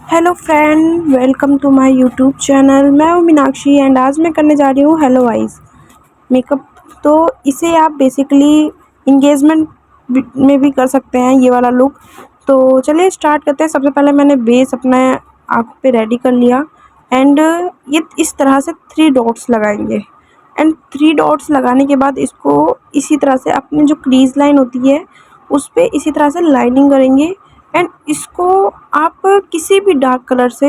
Hello friend, welcome to my YouTube channel. मैं हूँ Meenakshi and आज मैं करने जा रही हूँ हेलो आइज़ मेकअप। तो इसे आप बेसिकली इंगेजमेंट में भी कर सकते हैं, ये वाला लुक। तो चलिए स्टार्ट करते हैं। सबसे पहले मैंने बेस अपना आँखों पे रेडी कर लिया एंड ये इस तरह से 3 डॉट्स लगाएंगे। एंड 3 डॉट्स लगाने के बाद इसको इसी तरह से अपनी जो क्रीज लाइन होती है उस पे इसी तरह से लाइनिंग करेंगे। एंड इसको आप किसी भी डार्क कलर से,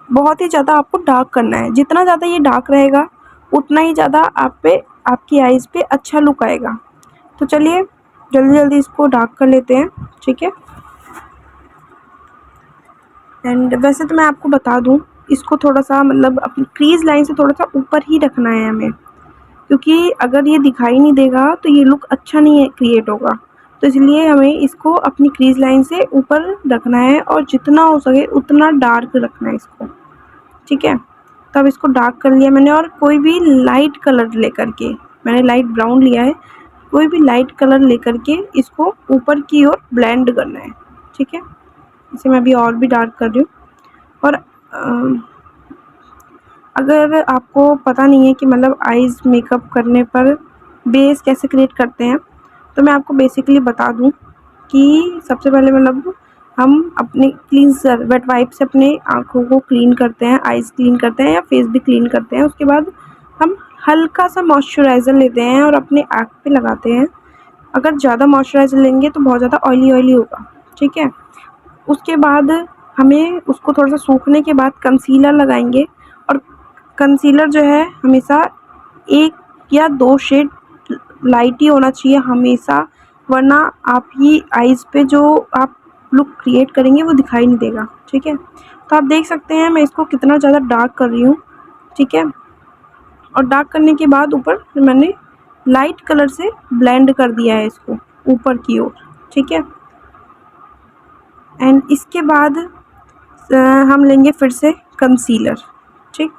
बहुत ही ज़्यादा आपको डार्क करना है। जितना ज़्यादा ये डार्क रहेगा उतना ही ज़्यादा आप पे, आपकी आइज़ पे अच्छा लुक आएगा। तो चलिए जल्दी जल्दी इसको डार्क कर लेते हैं, ठीक है। एंड वैसे तो मैं आपको बता दूं, इसको थोड़ा सा मतलब अपनी क्रीज लाइन से थोड़ा सा ऊपर ही रखना है हमें, क्योंकि अगर ये दिखाई नहीं देगा तो ये लुक अच्छा नहीं क्रिएट होगा। तो इसलिए हमें इसको अपनी क्रीज लाइन से ऊपर रखना है और जितना हो सके उतना डार्क रखना है इसको, ठीक है। तो अब इसको डार्क कर लिया मैंने, और कोई भी लाइट कलर लेकर के, मैंने लाइट ब्राउन लिया है, कोई भी लाइट कलर लेकर के इसको ऊपर की ओर ब्लेंड करना है, ठीक है। इसे मैं अभी और भी डार्क कर रही हूँ। और अगर आपको पता नहीं है कि मतलब आइज़ मेकअप करने पर बेस कैसे क्रिएट करते हैं, तो मैं आपको बेसिकली बता दूं कि सबसे पहले मतलब हम अपने क्लींजर वेट वाइप से अपने आँखों को क्लीन करते हैं, आइज़ क्लीन करते हैं या फेस भी क्लीन करते हैं। उसके बाद हम हल्का सा मॉइस्चराइज़र लेते हैं और अपने आँख पे लगाते हैं। अगर ज़्यादा मॉइस्चराइज़र लेंगे तो बहुत ज़्यादा ऑयली होगा, ठीक है। उसके बाद हमें उसको थोड़ा सा सूखने के बाद कंसीलर लगाएंगे। और कंसीलर जो है हमेशा 1 या 2 शेड लाइट ही होना चाहिए हमेशा, वरना आप ही आइज़ पे जो आप लुक क्रिएट करेंगे वो दिखाई नहीं देगा, ठीक है। तो आप देख सकते हैं मैं इसको कितना ज़्यादा डार्क कर रही हूँ, ठीक है। और डार्क करने के बाद ऊपर मैंने लाइट कलर से ब्लेंड कर दिया है इसको ऊपर की ओर, ठीक है। एंड इसके बाद हम लेंगे फिर से कंसीलर, ठीक।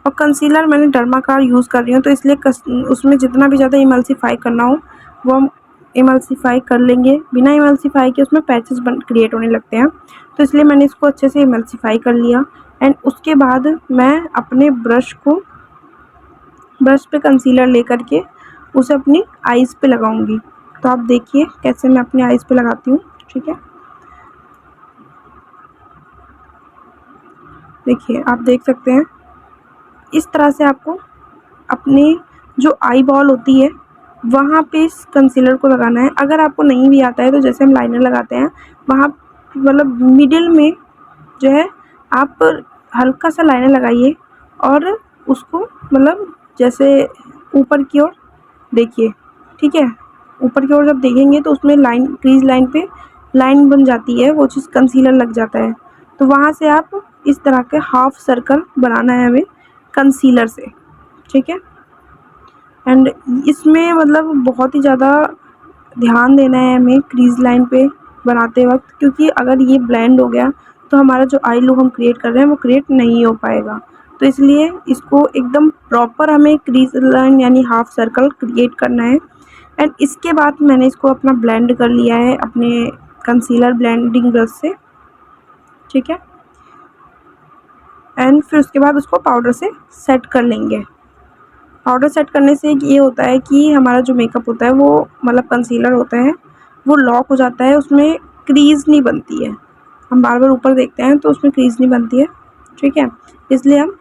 और कंसीलर मैंने डर्माकार यूज़ कर रही हूँ, तो इसलिए उसमें जितना भी ज़्यादा इमल्सिफाई करना हो वो हम इमल्सिफाई कर लेंगे। बिना इमल्सिफाई के उसमें पैचेस क्रिएट होने लगते हैं, तो इसलिए मैंने इसको अच्छे से इमल्सिफाई कर लिया। एंड उसके बाद मैं अपने ब्रश पे कंसीलर लेकर के उसे अपनी आइज़ पे लगाऊंगी। तो आप देखिए कैसे मैं अपनी आइज़ पे लगाती हूँ, ठीक है। देखिए आप देख सकते हैं इस तरह से आपको अपने जो आई बॉल होती है वहाँ पे इस कंसीलर को लगाना है। अगर आपको नहीं भी आता है तो जैसे हम लाइनर लगाते हैं वहाँ मतलब मिडिल में जो है आप हल्का सा लाइनर लगाइए और उसको मतलब जैसे ऊपर की ओर देखिए, ठीक है। ऊपर की ओर जब देखेंगे तो उसमें लाइन, क्रीज लाइन पे लाइन बन जाती है, वो चीज़ कंसीलर लग जाता है। तो वहाँ से आप इस तरह के हाफ सर्कल बनाना है हमें कंसीलर से, ठीक है। एंड इसमें मतलब बहुत ही ज़्यादा ध्यान देना है हमें क्रीज लाइन पे बनाते वक्त, क्योंकि अगर ये ब्लेंड हो गया तो हमारा जो आई लुक हम क्रिएट कर रहे हैं वो क्रिएट नहीं हो पाएगा। तो इसलिए इसको एकदम प्रॉपर हमें क्रीज लाइन यानी हाफ सर्कल क्रिएट करना है। एंड इसके बाद मैंने इसको अपना ब्लेंड कर लिया है अपने कंसीलर ब्लेंडिंग ब्रश से, ठीक है। एंड फिर उसके बाद उसको पाउडर से सेट कर लेंगे। पाउडर सेट करने से ये होता है कि हमारा जो मेकअप होता है वो मतलब कंसीलर होता है वो लॉक हो जाता है, उसमें क्रीज़ नहीं बनती है। हम बार बार ऊपर देखते हैं तो उसमें क्रीज़ नहीं बनती है, ठीक है। इसलिए हम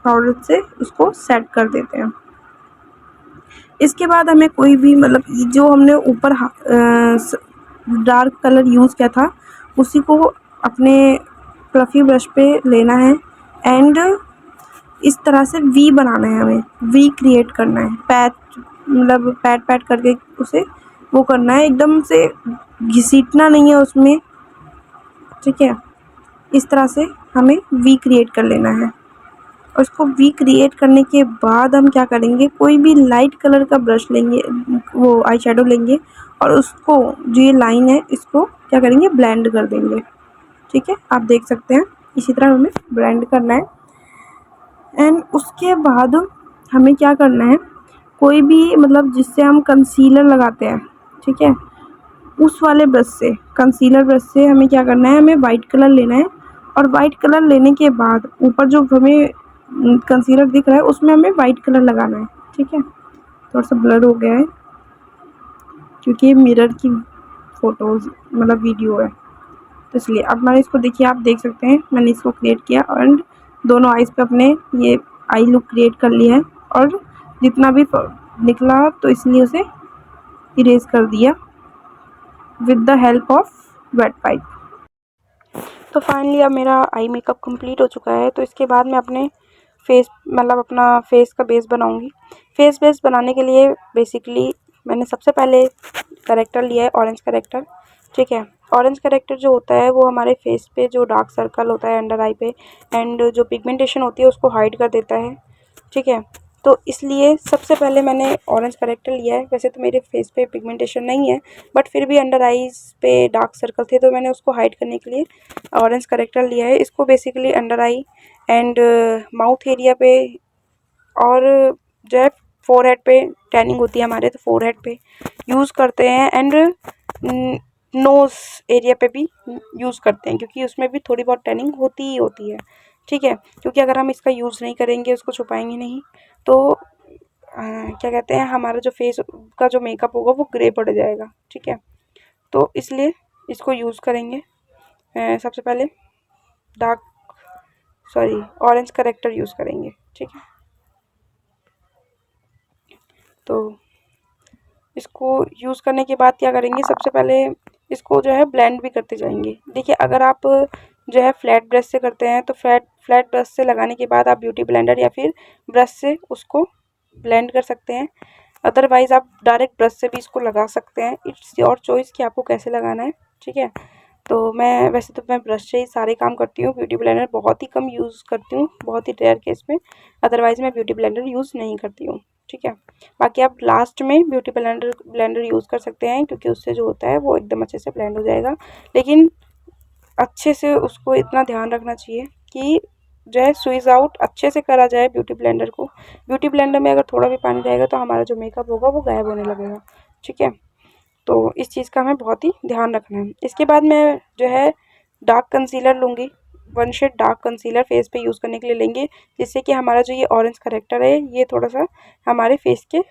पाउडर से उसको सेट कर देते हैं। इसके बाद हमें कोई भी मतलब जो हमने ऊपर डार्क कलर यूज़ किया था उसी को अपने फ्लफ़ी ब्रश पे लेना है। एंड इस तरह से वी बनाना है, हमें वी क्रिएट करना है। मतलब पैट करके उसे वो करना है, एकदम से घिसीटना नहीं है उसमें, ठीक है। इस तरह से हमें वी क्रिएट कर लेना है। और उसको वी क्रिएट करने के बाद हम क्या करेंगे, कोई भी लाइट कलर का ब्रश लेंगे, वो आई शेडो लेंगे और उसको जो ये लाइन है इसको क्या करेंगे, ब्लेंड कर देंगे, ठीक है। आप देख सकते हैं इसी तरह हमें ब्लेंड करना है। एंड उसके बाद हमें क्या करना है, कोई भी मतलब जिससे हम कंसीलर लगाते हैं, ठीक है, उस वाले ब्रश से, कंसीलर ब्रश से हमें क्या करना है, हमें वाइट कलर लेना है और वाइट कलर लेने के बाद ऊपर जो हमें कंसीलर दिख रहा है उसमें हमें वाइट कलर लगाना है। ठीक है, थोड़ा सा ब्लर हो गया है क्योंकि ये मिरर की फ़ोटोज़ मतलब वीडियो है, तो इसलिए। अब मैंने इसको देखिए, आप देख सकते हैं मैंने इसको क्रिएट किया एंड दोनों आइज़ पे अपने ये आई लुक क्रिएट कर लिया है और जितना भी निकला तो इसलिए उसे इरेज कर दिया with the help of weight wipe. तो फाइनली अब मेरा आई मेकअप कंप्लीट हो चुका है। तो इसके बाद मैं अपने फेस मतलब अपना फेस का बेस बनाऊंगी। फेस बेस बनाने के लिए बेसिकली मैंने सबसे पहले करेक्टर लिया है, ऑरेंज करेक्टर। ठीक है, ऑरेंज करेक्टर जो होता है वो हमारे फेस पे जो डार्क सर्कल होता है अंडर आई पे एंड जो पिगमेंटेशन होती है उसको हाइड कर देता है। ठीक है, तो इसलिए सबसे पहले मैंने ऑरेंज करेक्टर लिया है। वैसे तो मेरे फेस पे पिगमेंटेशन नहीं है बट फिर भी अंडर आईज पे डार्क सर्कल थे तो मैंने उसको हाइड करने के लिए ऑरेंज करेक्टर लिया है। इसको basically under I and mouth area पे और जो है फोरहेड पे टैनिंग होती है हमारे, तो फोरहेड पे यूज़ करते हैं एंड नोज़ एरिया पे भी यूज़ करते हैं क्योंकि उसमें भी थोड़ी बहुत टैनिंग होती ही होती है। ठीक है, क्योंकि अगर हम इसका यूज़ नहीं करेंगे, उसको छुपाएंगे नहीं तो क्या कहते हैं, हमारा जो फेस का जो मेकअप होगा वो ग्रे पड़ जाएगा। ठीक है, तो इसलिए इसको यूज़ करेंगे। सबसे पहले dark sorry orange character use करेंगे। ठीक है, तो इसको यूज़ करने के बाद क्या करेंगे, सबसे पहले इसको जो है ब्लेंड भी करते जाएंगे। देखिए, अगर आप जो है फ्लैट ब्रश से करते हैं तो फ्लैट ब्रश से लगाने के बाद आप ब्यूटी ब्लेंडर या फिर ब्रश से उसको ब्लेंड कर सकते हैं। अदरवाइज़ आप डायरेक्ट ब्रश से भी इसको लगा सकते हैं। इट्स योर चॉइस कि आपको कैसे लगाना है। ठीक है, तो वैसे तो मैं ब्रश से ही सारे काम करती हूँ, ब्यूटी ब्लेंडर बहुत ही कम यूज़ करती हूँ, बहुत ही रेयर केस में। अदरवाइज़ मैं ब्यूटी ब्लेंडर यूज़ नहीं करती हूँ। ठीक है, बाकी आप लास्ट में ब्यूटी ब्लेंडर यूज़ कर सकते हैं क्योंकि उससे जो होता है वो एकदम अच्छे से ब्लेंड हो जाएगा। लेकिन अच्छे से उसको इतना ध्यान रखना चाहिए कि जो है स्क्वीज़ आउट अच्छे से करा जाए ब्यूटी ब्लेंडर को। ब्यूटी ब्लेंडर में अगर थोड़ा भी पानी रहेगा तो हमारा जो मेकअप होगा वो गायब होने लगेगा। ठीक है, तो इस चीज़ का हमें बहुत ही ध्यान रखना है। इसके बाद मैं जो है डार्क कंसीलर लूँगी, 1 शेड डार्क कंसीलर फेस पे यूज़ करने के लिए लेंगे, जिससे कि हमारा जो ये ऑरेंज करेक्टर है ये थोड़ा सा हमारे फेस के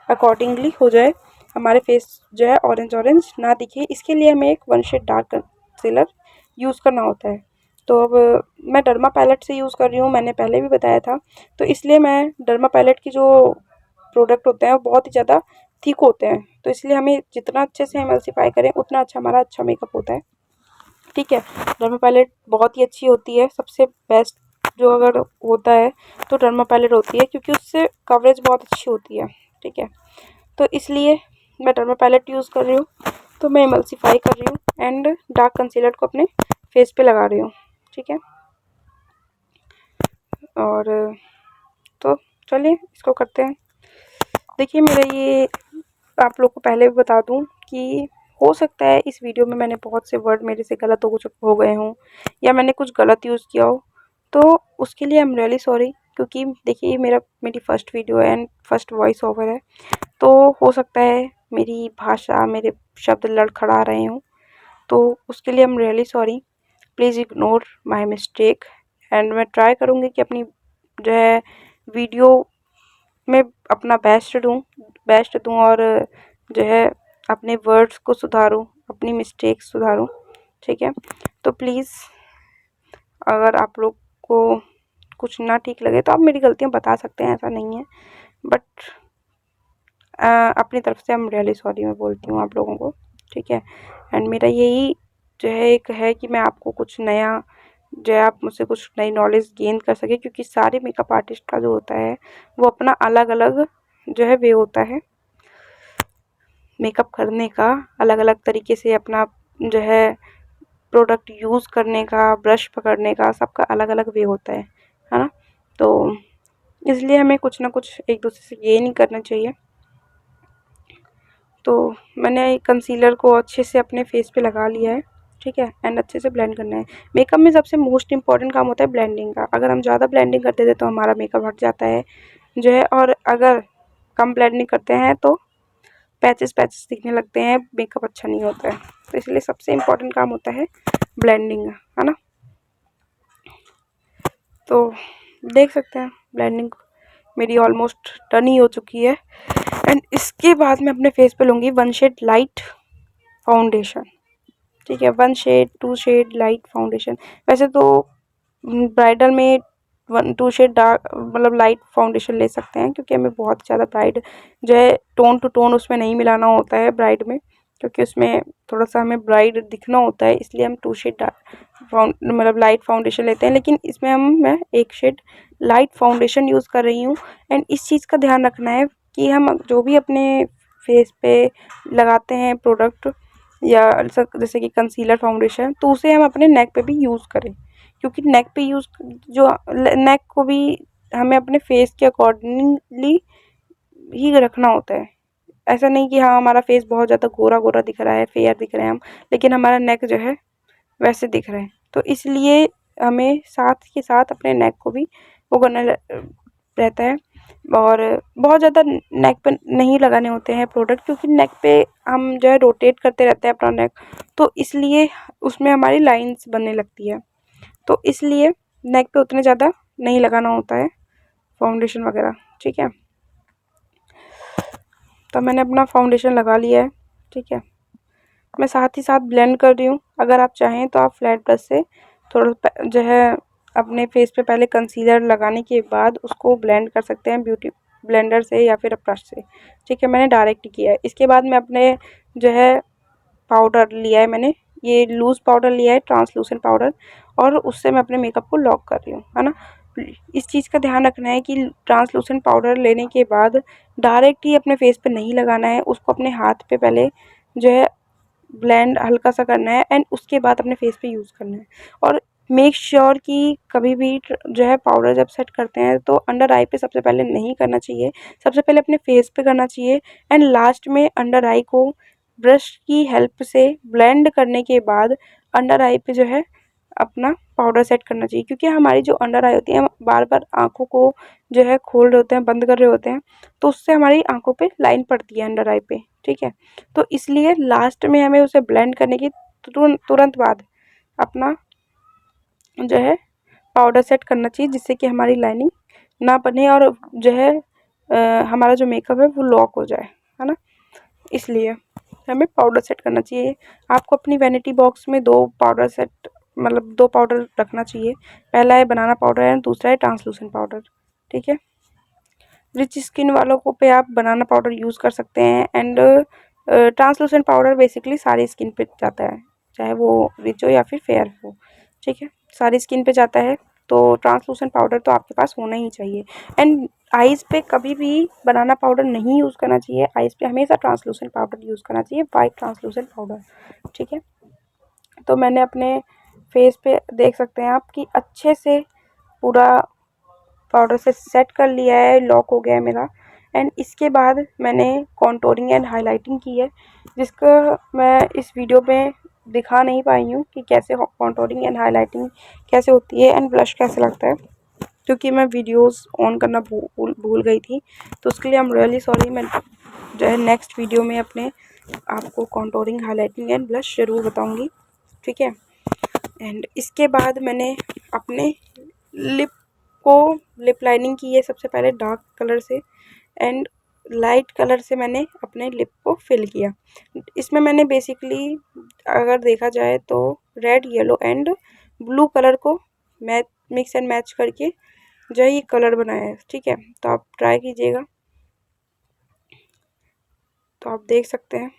अकॉर्डिंगली हो जाए, हमारे फेस जो है ऑरेंज ऑरेंज ना दिखे। इसके लिए हमें एक 1 शेड डार्क कंसीलर यूज़ करना होता है। तो अब मैं डर्मा पैलेट से यूज़ कर रही हूँ, मैंने पहले भी बताया था। तो इसलिए मैं डर्मा पैलेट की जो प्रोडक्ट होते हैं वो बहुत ही ज़्यादा थिक होते हैं, तो इसलिए हमें जितना अच्छे से एमल्सिफाई करें उतना हमारा अच्छा मेकअप होता है। ठीक है, डर्मा पैलेट बहुत ही अच्छी होती है, सबसे बेस्ट जो अगर होता है तो डर्मा पैलेट होती है क्योंकि उससे कवरेज बहुत अच्छी होती है। ठीक है, तो इसलिए मैं डर्मा पैलेट यूज़ कर रही हूँ। तो मैं एमल्सिफाई कर रही हूँ एंड डार्क कंसीलर को अपने फेस पे लगा रही हूँ। ठीक है, और तो चलिए इसको करते हैं। देखिए, मेरा ये आप लोग को पहले भी बता दूं कि हो सकता है इस वीडियो में मैंने बहुत से वर्ड मेरे से गलत हो गए हों या मैंने कुछ गलत यूज़ किया हो, तो उसके लिए आई एम रियली सॉरी। क्योंकि देखिए, ये मेरी फ़र्स्ट वीडियो है एंड फर्स्ट वॉइस ओवर है, तो हो सकता है मेरी भाषा, मेरे शब्द लड़खड़ा रहे हों, तो उसके लिए I am really sorry. Please ignore my mistake and मैं ट्राई करूँगी कि अपनी जो है वीडियो में अपना बेस्ट दूँ और जो है अपने वर्ड्स को सुधारूँ, अपनी मिस्टेक्स सुधारूँ। ठीक है, तो प्लीज़ अगर आप लोग को कुछ ना ठीक लगे तो आप मेरी गलतियाँ बता सकते हैं, ऐसा नहीं है। बट अपनी तरफ से हम रियली सॉरी मैं बोलती हूँ आप लोगों को। ठीक है, एंड मेरा यही जो है एक है कि मैं आपको कुछ नया जो है आप मुझसे कुछ नई नॉलेज गेन कर सके, क्योंकि सारे मेकअप आर्टिस्ट का जो होता है वो अपना अलग अलग जो है वे होता है मेकअप करने का, अलग अलग तरीके से अपना जो है प्रोडक्ट यूज़ करने का, ब्रश पकड़ने का, सबका अलग अलग वे होता है ना। तो इसलिए हमें कुछ ना कुछ एक दूसरे से गेन ही करना चाहिए। तो मैंने कंसीलर को अच्छे से अपने फेस पे लगा लिया है। ठीक है, एंड अच्छे से ब्लेंड करना है। मेकअप में सबसे मोस्ट इम्पॉर्टेंट काम होता है ब्लेंडिंग का। अगर हम ज़्यादा ब्लेंडिंग कर देते तो हमारा मेकअप हट जाता है जो है, और अगर कम ब्लेंडिंग करते हैं तो पैचेस पैचेस दिखने लगते हैं, मेकअप अच्छा नहीं होता है। तो इसलिए सबसे इम्पोर्टेंट काम होता है ब्लेंडिंग, है ना। तो देख सकते हैं ब्लेंडिंग मेरी ऑलमोस्ट डन ही हो चुकी है। एंड इसके बाद मैं अपने फेस पे लूँगी 1 शेड लाइट फाउंडेशन, ठीक है। 1 शेड 2 शेड लाइट फाउंडेशन। वैसे तो ब्राइडल में 1-2 शेड डार्क मतलब लाइट फाउंडेशन ले सकते हैं, क्योंकि हमें बहुत ज़्यादा ब्राइड जो है टोन टू टोन उसमें नहीं मिलाना होता है ब्राइड में, क्योंकि उसमें थोड़ा सा हमें ब्राइड दिखना होता है, इसलिए हम 2 शेड मतलब लाइट फाउंडेशन लेते हैं। लेकिन इसमें मैं 1 शेड लाइट फाउंडेशन यूज़ कर रही हूँ। एंड इस चीज़ का ध्यान रखना है कि हम जो भी अपने फेस पे लगाते हैं प्रोडक्ट, या जैसे कि कंसीलर फाउंडेशन, तो उसे हम अपने नेक पे भी यूज़ करें, क्योंकि नेक पे यूज़ जो नेक को भी हमें अपने फेस के अकॉर्डिंगली ही रखना होता है। ऐसा नहीं कि हाँ हमारा फेस बहुत ज़्यादा गोरा गोरा दिख रहा है, फेयर दिख रहे हैं हम, लेकिन हमारा नेक जो है वैसे दिख रहा है। तो इसलिए हमें साथ के साथ अपने नेक को भी वो करना रहता है। और बहुत ज़्यादा नेक पे नहीं लगाने होते हैं प्रोडक्ट, क्योंकि नेक पे हम जो है रोटेट करते रहते हैं अपना नेक, तो इसलिए उसमें हमारी लाइंस बनने लगती है। तो इसलिए नेक पे उतने ज़्यादा नहीं लगाना होता है फाउंडेशन वगैरह, ठीक है। तो मैंने अपना फाउंडेशन लगा लिया है, ठीक है। मैं साथ ही साथ ब्लेंड कर रही हूँ। अगर आप चाहें तो आप फ्लैट ब्रश से थोड़ा जो है अपने फेस पे पहले कंसीलर लगाने के बाद उसको ब्लेंड कर सकते हैं ब्यूटी ब्लेंडर से या फिर ब्रश से, ठीक है। मैंने डायरेक्ट किया है। इसके बाद मैं अपने जो है पाउडर लिया है, मैंने ये लूज़ पाउडर लिया है, ट्रांसलूसेंट पाउडर, और उससे मैं अपने मेकअप को लॉक कर रही हूँ, है ना। इस चीज़ का ध्यान रखना है कि ट्रांसलूसेंट पाउडर लेने के बाद डायरेक्ट ही अपने फेस पे नहीं लगाना है, उसको अपने हाथ पे पहले जो है ब्लेंड हल्का सा करना है, एंड उसके बाद अपने फेस पे यूज़ करना है। और मेक श्योर कि कभी भी जो है पाउडर जब सेट करते हैं तो अंडर आई पे सबसे पहले नहीं करना चाहिए, सबसे पहले अपने फेस पे करना चाहिए। एंड लास्ट में अंडर आई को ब्रश की हेल्प से ब्लेंड करने के बाद अंडर आई पे जो है अपना पाउडर सेट करना चाहिए, क्योंकि हमारी जो अंडर आई होती है, हम बार बार आँखों को जो है खोल रहे होते हैं, बंद कर रहे होते हैं, तो उससे हमारी आँखों पे लाइन पड़ती है अंडर आई पे, ठीक है। तो इसलिए लास्ट में हमें उसे ब्लेंड करने की तुरंत बाद अपना जो है पाउडर सेट करना चाहिए, जिससे कि हमारी लाइनिंग ना बने और जो है हमारा जो मेकअप है वो लॉक हो जाए, है ना। इसलिए हमें पाउडर सेट करना चाहिए। आपको अपनी वैनिटी बॉक्स में 2 पाउडर सेट मतलब 2 पाउडर रखना चाहिए। पहला है बनाना पाउडर एंड दूसरा है ट्रांसलूसेंट पाउडर, ठीक है। रिच स्किन वालों को पे आप बनाना पाउडर यूज़ कर सकते हैं। एंड ट्रांसलूसेंट पाउडर बेसिकली सारी स्किन पे जाता है, चाहे वो रिच हो या फिर फेयर हो, ठीक है। सारी स्किन पे जाता है, तो ट्रांसलूसेंट पाउडर तो आपके पास होना ही चाहिए। एंड आइज़ पे कभी भी बनाना पाउडर नहीं यूज़ करना चाहिए, आइज़ पे हमेशा ट्रांसलूसेंट पाउडर यूज़ करना चाहिए, वाइट ट्रांसलूसेंट पाउडर, ठीक है। तो मैंने अपने फेस पे देख सकते हैं आप कि अच्छे से पूरा पाउडर से सेट कर लिया है, लॉक हो गया है मेरा। एंड इसके बाद मैंने कॉन्टोरिंग एंड हाइलाइटिंग की है, जिसका मैं इस वीडियो में दिखा नहीं पाई हूँ कि कैसे कॉन्टोरिंग एंड हाइलाइटिंग कैसे होती है एंड ब्लश कैसे लगता है, क्योंकि मैं वीडियोस ऑन करना भूल गई थी। तो उसके लिए आई एम रियली सॉरी। मैं जो है नेक्स्ट वीडियो में अपने आपको कॉन्टोरिंग हाइलाइटिंग एंड ब्लश ज़रूर बताऊँगी, ठीक है। एंड इसके बाद मैंने अपने लिप को लिप लाइनिंग की है सबसे पहले डार्क कलर से, एंड लाइट कलर से मैंने अपने लिप को फिल किया। इसमें मैंने बेसिकली अगर देखा जाए तो red yellow and blue colour को मिक्स एंड मैच करके जो है ये कलर बनाया है, ठीक है। तो आप ट्राई कीजिएगा। तो आप देख सकते हैं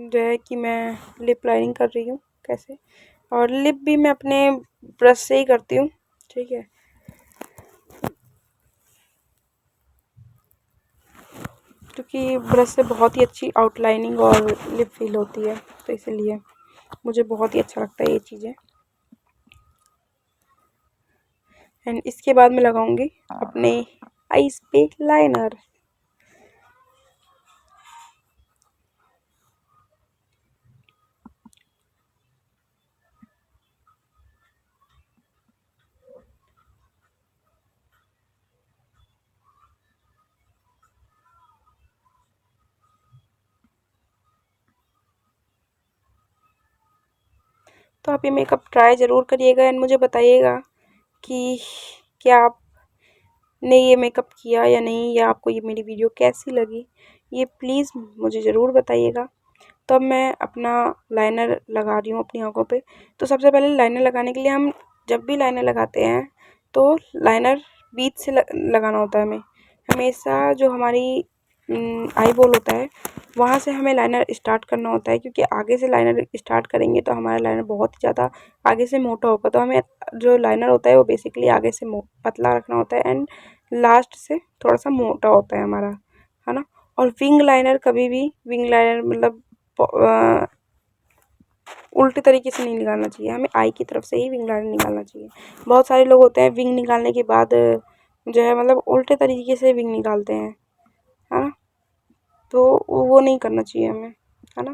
जो है कि मैं लिप लाइनिंग कर रही हूँ कैसे, और लिप भी मैं अपने ब्रश से ही करती हूँ, ठीक है। क्योंकि ब्रश से बहुत ही अच्छी आउटलाइनिंग और लिप फील होती है, तो इसीलिए मुझे बहुत ही अच्छा लगता है ये चीज़ें। एंड इसके बाद मैं लगाऊंगी अपने आईज पे लाइनर। तो आप ये मेकअप ट्राई ज़रूर करिएगा एंड मुझे बताइएगा कि क्या आपने ये मेकअप किया या नहीं, या आपको ये मेरी वीडियो कैसी लगी, ये प्लीज़ मुझे ज़रूर बताइएगा। तो अब मैं अपना लाइनर लगा रही हूँ अपनी आँखों पे। तो सबसे पहले लाइनर लगाने के लिए हम जब भी लाइनर लगाते हैं तो लाइनर बीच से लगाना होता है हमें। हमेशा जो हमारी आई बॉल होता है वहाँ से हमें लाइनर स्टार्ट करना होता है, क्योंकि आगे से लाइनर स्टार्ट करेंगे तो हमारा लाइनर बहुत ही ज़्यादा आगे से मोटा होगा। तो हमें जो लाइनर होता है वो बेसिकली आगे से पतला रखना होता है एंड लास्ट से थोड़ा सा मोटा होता है हमारा, है ना। और विंग लाइनर कभी भी, विंग लाइनर मतलब उल्टे तरीके से नहीं निकालना चाहिए, हमें आई की तरफ से ही विंग लाइनर निकालना चाहिए। बहुत सारे लोग होते हैं विंग निकालने के बाद जो है मतलब उल्टे तरीके से विंग निकालते हैं, है ना। तो वो नहीं करना चाहिए हमें, है ना।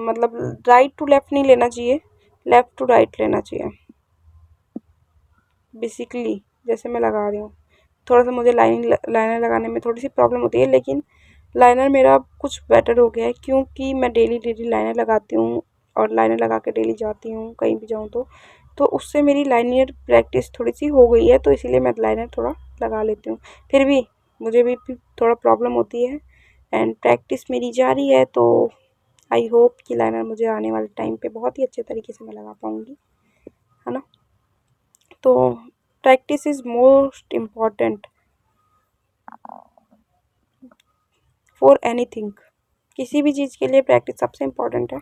मतलब राइट टू लेफ़्ट नहीं लेना चाहिए, लेफ़्ट टू राइट लेना चाहिए बेसिकली। जैसे मैं लगा रही हूँ, थोड़ा सा मुझे लाइनर लगाने में थोड़ी सी प्रॉब्लम होती है, लेकिन लाइनर मेरा कुछ बेटर हो गया है क्योंकि मैं डेली डेली लाइनर लगाती हूँ और लाइनर लगा के डेली जाती हूँ कहीं भी जाऊँ तो उससे मेरी लाइनर प्रैक्टिस थोड़ी सी हो गई है, तो इसीलिए मैं लाइनर थोड़ा लगा लेती हूँ। फिर भी मुझे भी थोड़ा प्रॉब्लम होती है एंड प्रैक्टिस मेरी जारी है, तो आई होप कि लाइनर मुझे आने वाले टाइम पे बहुत ही अच्छे तरीके से मैं लगा पाऊँगी, है ना। तो practice is most important for anything. किसी भी चीज़ के लिए प्रैक्टिस सबसे इम्पॉर्टेंट है।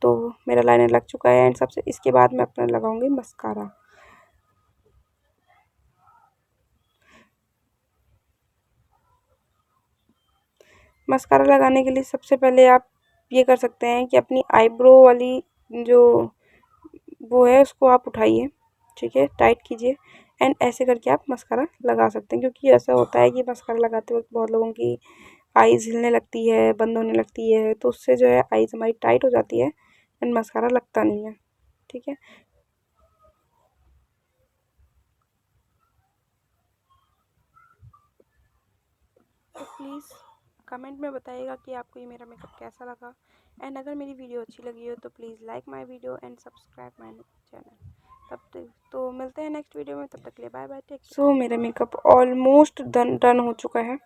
तो मेरा लाइनर लग चुका है एंड सबसे इसके बाद मैं अपना लगाऊंगी मस्कारा। मस्कारा लगाने के लिए सबसे पहले आप ये कर सकते हैं कि अपनी आईब्रो वाली जो वो है उसको आप उठाइए, ठीक है, टाइट कीजिए एंड ऐसे करके आप मस्कारा लगा सकते हैं। क्योंकि ऐसा होता है कि मस्कारा लगाते वक्त बहुत लोगों की आईज़ हिलने लगती है, बंद होने लगती है, तो उससे जो है आईज़ हमारी टाइट हो जाती है एंड मस्कारा लगता नहीं है, ठीक है। तो प्लीज़ कमेंट में बताइएगा कि आपको ये मेरा मेकअप कैसा लगा एंड अगर मेरी वीडियो अच्छी लगी हो तो please like my video and subscribe my channel. तब तक तो मिलते हैं नेक्स्ट वीडियो में, तब तक के लिए बाय बाय, टेक केयर। सो मेरा मेकअप ऑलमोस्ट डन हो चुका है।